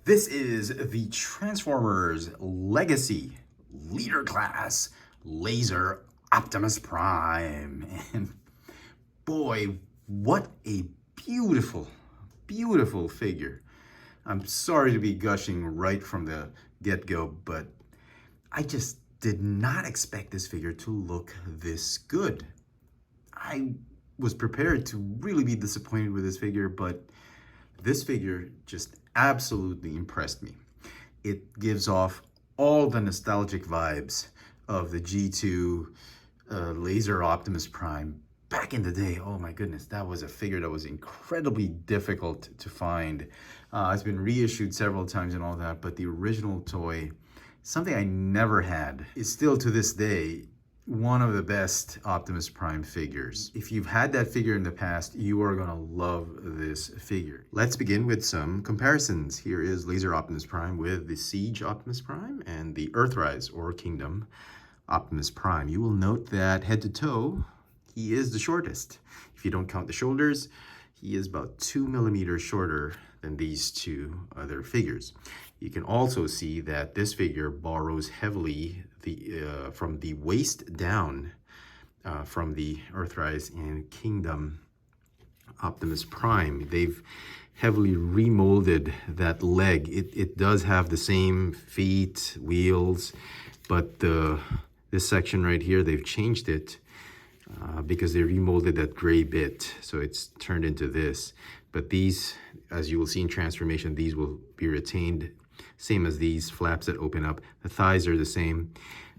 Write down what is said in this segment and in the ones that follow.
This is the Transformers Legacy Leader Class Laser Optimus Prime. And boy, what a beautiful, beautiful figure. I'm sorry to be gushing right from the get-go, but I just did not expect this figure to look this good. I was prepared to really be disappointed with this figure, but this figure just absolutely impressed me. It gives off all the nostalgic vibes of the G2 Laser Optimus Prime back in the day. Oh my goodness, that was a figure that was incredibly difficult to find. It's been reissued several times and all that, but the original toy, something I never had, is still to this day one of the best Optimus Prime figures. If you've had that figure in the past, you are gonna love this figure. Let's begin with some comparisons. Here is Laser Optimus Prime with the Siege Optimus Prime and the Earthrise or Kingdom Optimus Prime. You will note that head to toe, he is the shortest. If you don't count the shoulders, he is about 2 millimeters shorter than these two other figures. You can also see that this figure borrows heavily from the waist down from the Earthrise and Kingdom Optimus Prime. They've heavily remolded that leg. It does have the same feet, wheels, but this section right here, they've changed it because they remolded that gray bit, so it's turned into this. But these, as you will see in transformation, these will be retained, same as these flaps that open up. The thighs are the same,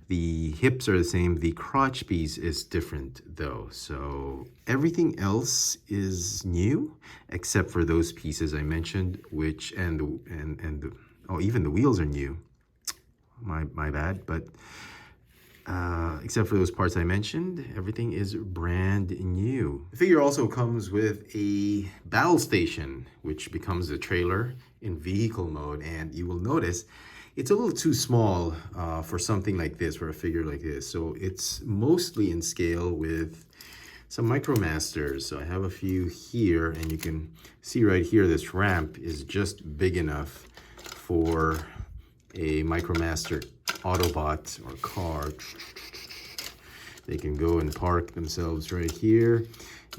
the hips are the same. The crotch piece is different though, so everything else is new except for those pieces I mentioned, which even the wheels are new. My bad, but except for those parts I mentioned, everything is brand new. The figure also comes with a battle station, which becomes the trailer in vehicle mode, and you will notice it's a little too small for something like this, for a figure like this. So it's mostly in scale with some MicroMasters. So I have a few here, and you can see right here, this ramp is just big enough for a MicroMaster Autobot or car. They can go and park themselves right here,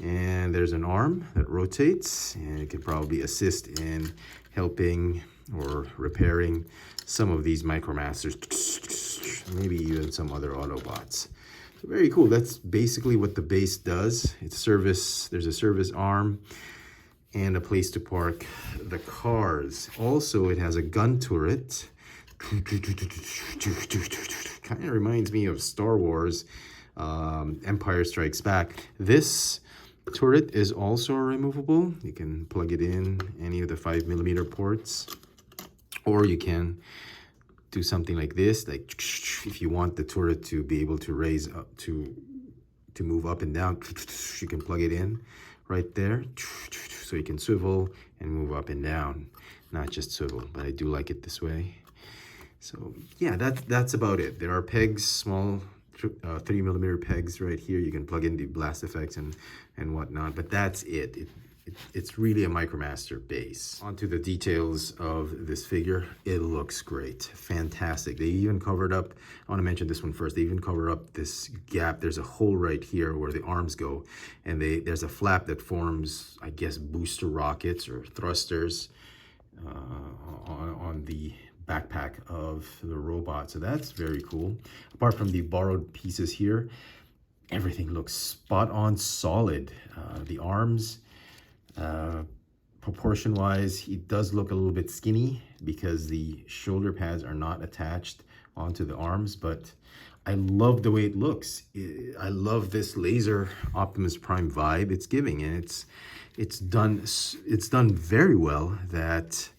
and there's an arm that rotates, and it can probably assist in helping or repairing some of these MicroMasters, maybe even some other Autobots. So very cool. That's basically what the base does. It's service. There's a service arm and a place to park the cars. Also, it has a gun turret. Kind of reminds me of Star Wars, Empire Strikes Back. This turret is also removable. You can plug it in any of the 5mm ports, or you can do something like this, like if you want the turret to be able to raise up, to move up and down, you can plug it in right there, so you can swivel and move up and down, not just swivel, but I do like it this way. So yeah, that's about it. There are pegs, small 3mm pegs right here. You can plug in the blast effects and whatnot, but that's it. It's really a MicroMaster base. Onto the details of this figure. It looks great, fantastic. They even covered up, I want to mention this one first, they even cover up this gap. There's a hole right here where the arms go, and there's a flap that forms, I guess, booster rockets or thrusters on the backpack of the robot. So that's very cool. Apart from the borrowed pieces here, everything looks spot on solid. The arms, proportion wise, he does look a little bit skinny because the shoulder pads are not attached onto the arms, but I love the way it looks. I love this Laser Optimus Prime vibe it's giving, and it's done very well that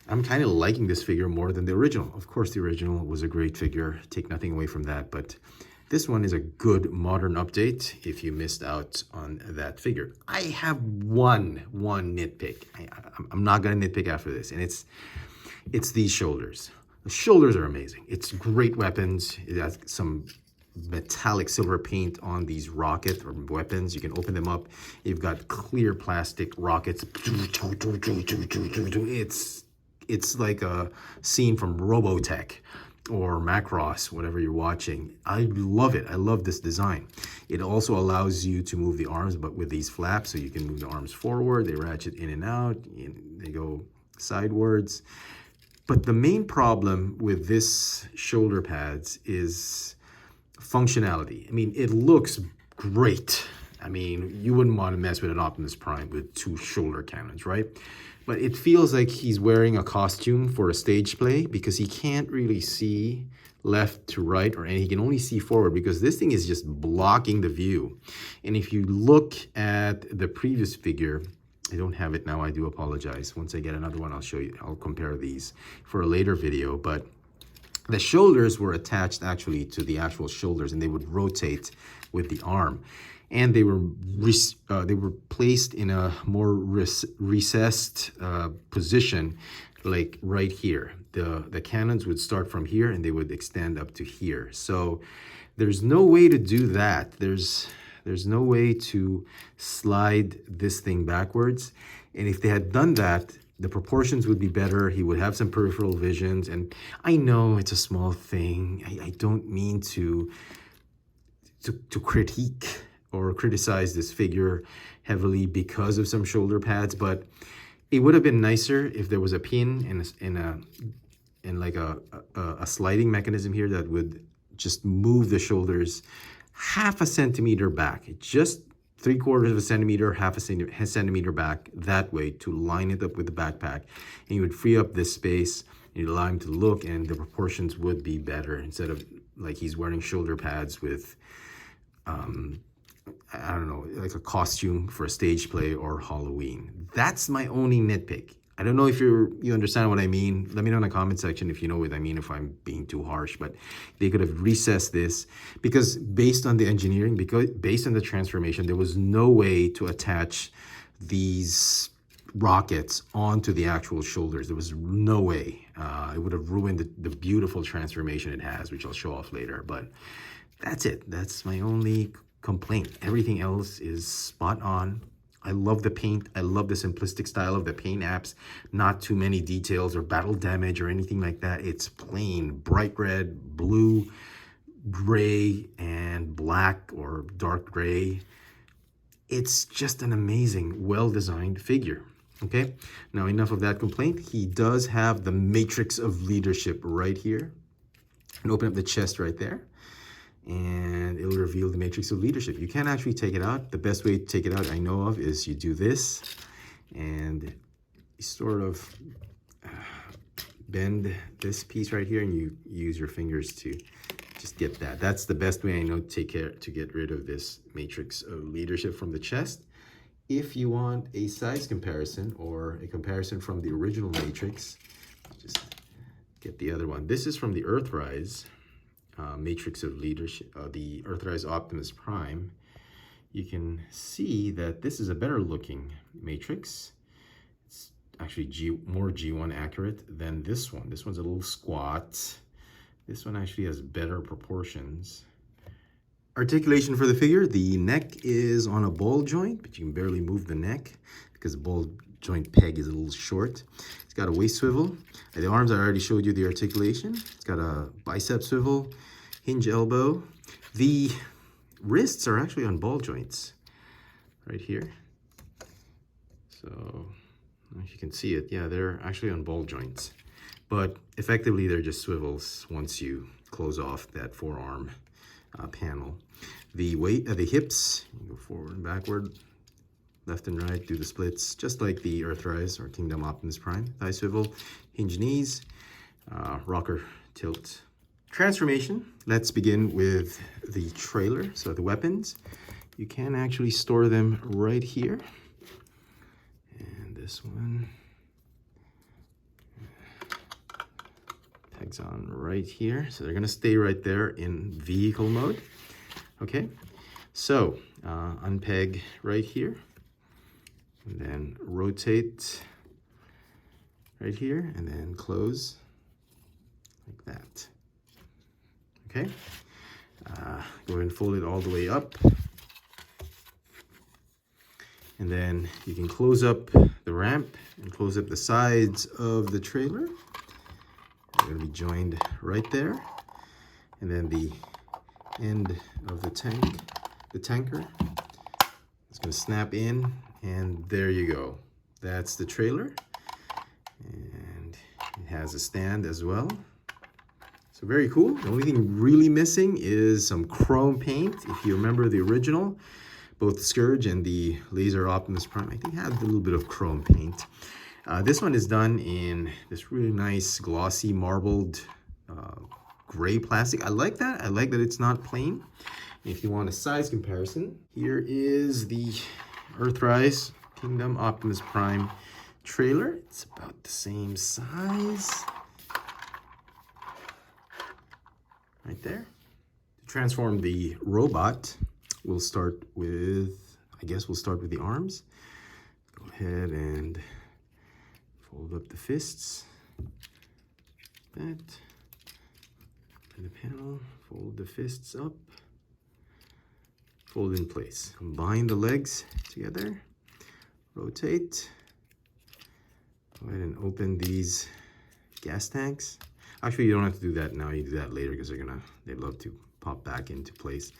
I'm kind of liking this figure more than the original. Of course, the original was a great figure, take nothing away from that, but this one is a good modern update if you missed out on that figure. I have one nitpick. I'm not gonna nitpick after this, and it's these shoulders. The shoulders are amazing. It's great weapons. It has some metallic silver paint on these rocket or weapons. You can open them up. You've got clear plastic rockets. it's like a scene from Robotech or Macross, whatever you're watching. I love it. I love this design. It also allows you to move the arms, but with these flaps, so you can move the arms forward, they ratchet in and out, they go sidewards. But the main problem with this shoulder pads is functionality. I mean, it looks great. I mean, you wouldn't want to mess with an Optimus Prime with 2 shoulder cannons, right? But it feels like he's wearing a costume for a stage play because he can't really see left to right, and he can only see forward because this thing is just blocking the view. And if you look at the previous figure, I don't have it now, I do apologize. Once I get another one, I'll show you, I'll compare these for a later video. But the shoulders were attached actually to the actual shoulders, and they would rotate with the arm. And they were placed in a more recessed position, like right here. The cannons would start from here and they would extend up to here. So there's no way to do that. There's no way to slide this thing backwards. And if they had done that, the proportions would be better. He would have some peripheral visions. And I know it's a small thing. I don't mean to critique or criticize this figure heavily because of some shoulder pads, but it would have been nicer if there was a pin and like a sliding mechanism here that would just move the shoulders half a centimeter back, just 3/4 of a centimeter, half a centimeter back that way to line it up with the backpack. And you would free up this space and you'd allow him to look, and the proportions would be better instead of like he's wearing shoulder pads with I don't know, like a costume for a stage play or Halloween. That's my only nitpick. I don't know if you understand what I mean. Let me know in the comment section if you know what I mean, if I'm being too harsh. But they could have recessed this because based on the engineering, because based on the transformation, there was no way to attach these rockets onto the actual shoulders. There was no way. It would have ruined the beautiful transformation it has, which I'll show off later. But that's it. That's my only complaint. Everything else is spot on. I love the paint. I love the simplistic style of the paint apps. Not too many details or battle damage or anything like that. It's plain bright red, blue, gray, and black or dark gray. It's just an amazing, well-designed figure. Okay, now enough of that complaint. He does have the matrix of leadership right here. And open up the chest right there, and it'll reveal the matrix of leadership. You can't actually take it out. The best way to take it out I know of is you do this, and you sort of bend this piece right here, and you use your fingers to just get that. That's the best way I know to get rid of this matrix of leadership from the chest. If you want a size comparison or a comparison from the original matrix, just get the other one. This is from the Earthrise matrix of leadership, the Earthrise Optimus Prime. You can see that this is a better looking matrix. It's actually more G1 accurate than this one. This one's a little squat. This one actually has better proportions. Articulation for the figure, the neck is on a ball joint, but you can barely move the neck because the ball joint peg is a little short. It's got a waist swivel. The arms, I already showed you the articulation. It's got a bicep swivel, hinge elbow. The wrists are actually on ball joints right here. So, I don't know if you can see it. Yeah, they're actually on ball joints. But effectively, they're just swivels once you close off that forearm panel. The hips, you go forward and backward, left and right, do the splits, just like the Earthrise or Kingdom Optimus Prime. Thigh swivel, hinge knees, rocker tilt. Transformation, let's begin with the trailer. So the weapons, you can actually store them right here. And this one pegs on right here. So they're gonna stay right there in vehicle mode. Okay, so unpeg right here, and then rotate right here, and then close like that. Okay, go ahead and fold it all the way up. And then you can close up the ramp and close up the sides of the trailer. They're going to be joined right there. And then the end of the tanker is going to snap in, and there you go. That's the trailer. And it has a stand as well. So very cool. The only thing really missing is some chrome paint. If you remember the original, both the Scourge and the Laser Optimus Prime, I think had a little bit of chrome paint. This one is done in this really nice glossy marbled gray plastic. I like that. I like that it's not plain. If you want a size comparison, here is the Earthrise Kingdom Optimus Prime trailer. It's about the same size. Right there. To transform the robot, we'll start with, I guess we'll start with the arms. Go ahead and fold up the fists. That. And the panel, fold the fists up. Fold in place. Combine the legs together. Rotate. Go ahead and open these gas tanks. Actually, you don't have to do that now. You do that later because they love to pop back into place.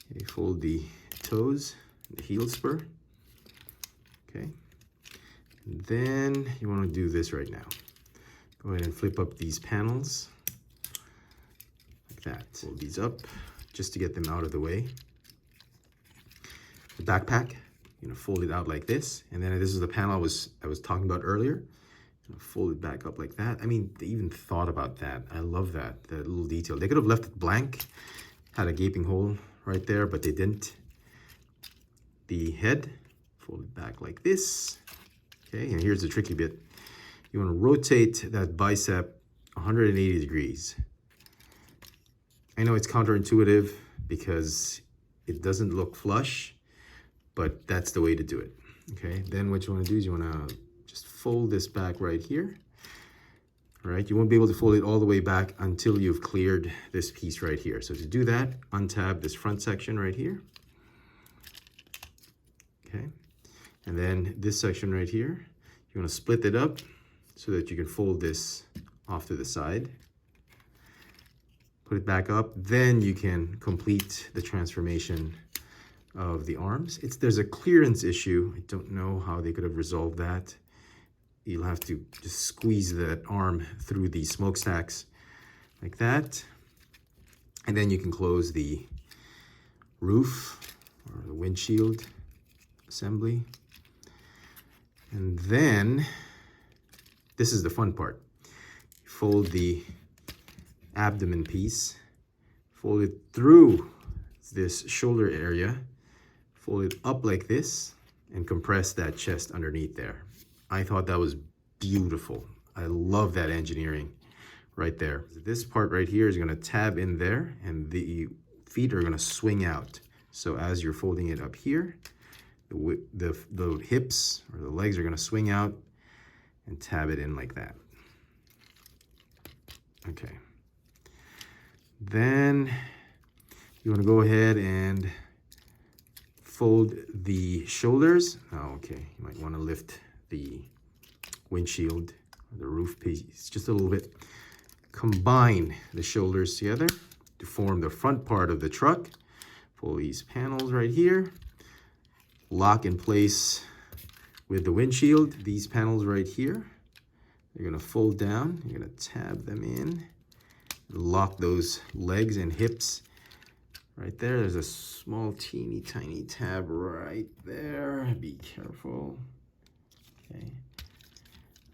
Okay, fold the toes, the heel spur. Okay. And then you want to do this right now. Go ahead and flip up these panels like that. Fold these up just to get them out of the way. The backpack, fold it out like this. And then this is the panel I was talking about earlier. Fold it back up like that. I mean, they even thought about that. I love that little detail. They could have left it blank, had a gaping hole right there, but they didn't. The head, fold it back like this. Okay, and here's the tricky bit. You want to rotate that bicep 180 degrees. I know it's counterintuitive because it doesn't look flush, but that's the way to do it. Okay, then what you want to do is you want to just fold this back right here. All right, you won't be able to fold it all the way back until you've cleared this piece right here. So to do that, untab this front section right here. Okay, and then this section right here, you want to split it up so that you can fold this off to the side. Put it back up, then you can complete the transformation of the arms. There's a clearance issue. I don't know how they could have resolved that. You'll have to just squeeze that arm through the smokestacks like that. And then you can close the roof or the windshield assembly. And then, this is the fun part. Fold the abdomen piece, fold it through this shoulder area, fold it up like this, and compress that chest underneath there. I thought that was beautiful. I love that engineering right there. This part right here is going to tab in there, and the feet are going to swing out. So as you're folding it up here, the hips or the legs are going to swing out and tab it in like that. Okay. Then you want to go ahead and fold the shoulders. Oh, okay. You might want to lift the windshield or the roof piece just a little bit. Combine the shoulders together to form the front part of the truck. Pull these panels right here. Lock in place with the windshield. These panels right here, you're going to fold down. You're going to tab them in. Lock those legs and hips right there. There's a small teeny tiny tab right there. Be careful. Okay.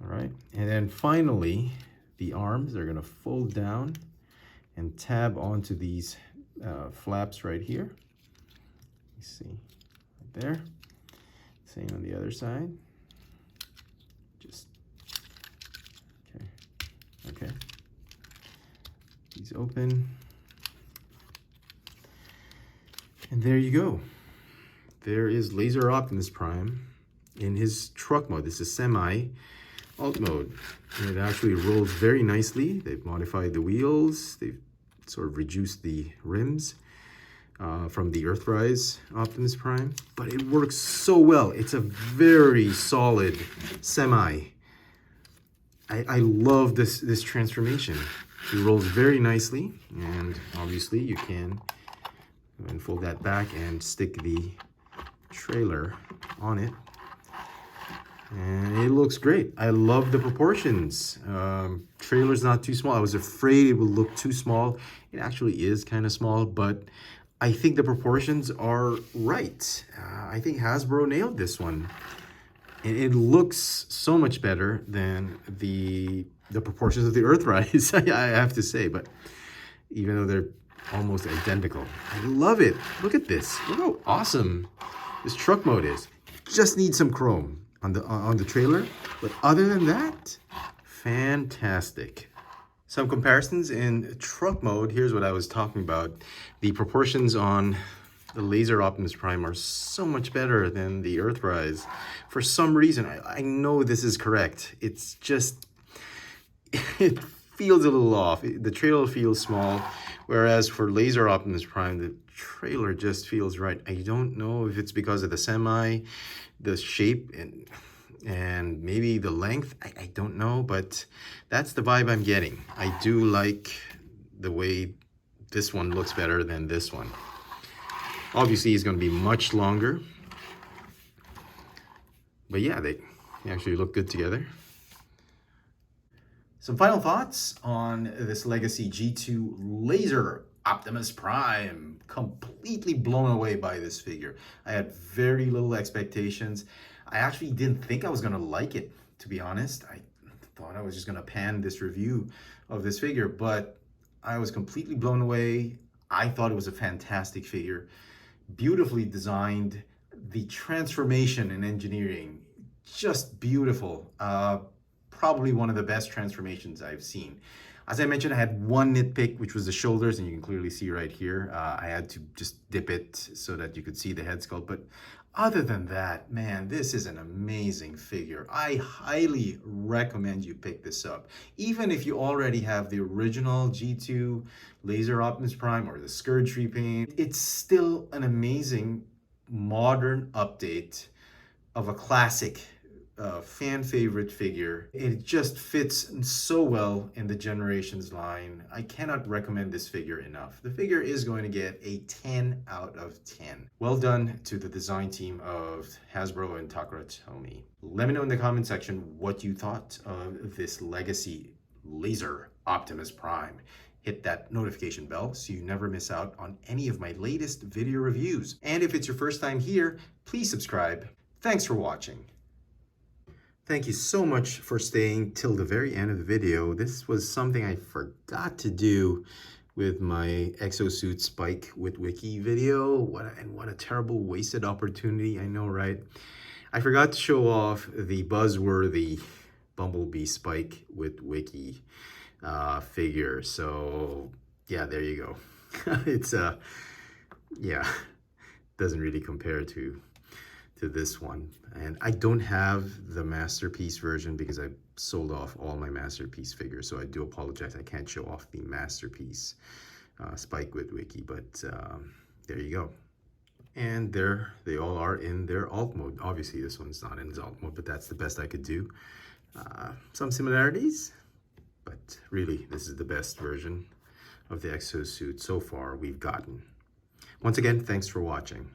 All right. And then finally, the arms are going to fold down and tab onto these flaps right here. You see right there. Same on the other side. Just okay. These open. And there you go. There is Laser Optimus Prime in his truck mode. This is semi-alt mode. And it actually rolls very nicely. They've modified the wheels. They've sort of reduced the rims. from the Earthrise Optimus Prime, but it works so well. It's a very solid semi. I love this transformation. It rolls very nicely, and obviously you can fold that back and stick the trailer on it. And it looks great. I love the proportions. Trailer's not too small. I was afraid it would look too small. It actually is kind of small, but I think the proportions are right. I think Hasbro nailed this one. And it looks so much better than the proportions of the Earthrise, I have to say. But even though they're almost identical, I love it. Look at this. Look how awesome this truck mode is. Just need some chrome on the trailer, but other than that, fantastic. Some comparisons in truck mode. Here's what I was talking about. The proportions on the Laser Optimus Prime are so much better than the Earthrise. For some reason, I know this is correct. It's just, it feels a little off. The trailer feels small, whereas for Laser Optimus Prime, the trailer just feels right. I don't know if it's because of the semi, the shape, and maybe the length. I don't know, but that's the vibe I'm getting. I do like the way this one looks better than this one. Obviously, it's going to be much longer. But yeah, they actually look good together. Some final thoughts on this Legacy G2 Laser Optimus Prime. Completely blown away by this figure. I had very little expectations. I actually didn't think I was going to like it, to be honest. I thought I was just going to pan this review of this figure, but I was completely blown away. I thought it was a fantastic figure. Beautifully designed. The transformation and engineering, just beautiful. Probably one of the best transformations I've seen. As I mentioned, I had one nitpick, which was the shoulders, and you can clearly see right here. I had to just dip it so that you could see the head sculpt. But other than that, man, this is an amazing figure. I highly recommend you pick this up. Even if you already have the original G2 Laser Optimus Prime or the Scourge repaint, it's still an amazing modern update of a classic fan favorite figure. It just fits so well in the Generations line. I cannot recommend this figure enough. The figure is going to get a 10 out of 10. Well done to the design team of Hasbro and Takara Tomy. Let me know in the comment section what you thought of this Legacy Laser Optimus Prime. Hit that notification bell so you never miss out on any of my latest video reviews. And if it's your first time here, please subscribe. Thanks for watching. Thank you so much for staying till the very end of the video. This was something I forgot to do with my Exosuit Spike with Wiki video. What a terrible wasted opportunity, I know, right? I forgot to show off the buzzworthy Bumblebee Spike with Wiki figure. So yeah, there you go. It's yeah, doesn't really compare to this one. And I don't have the Masterpiece version because I sold off all my Masterpiece figures, so I do apologize. I can't show off the Masterpiece Spike with Wiki, but there you go. And there they all are in their alt mode. Obviously this one's not in its alt mode, but that's the best I could do. Some similarities, but really this is the best version of the Exosuit so far we've gotten. Once again, thanks for watching.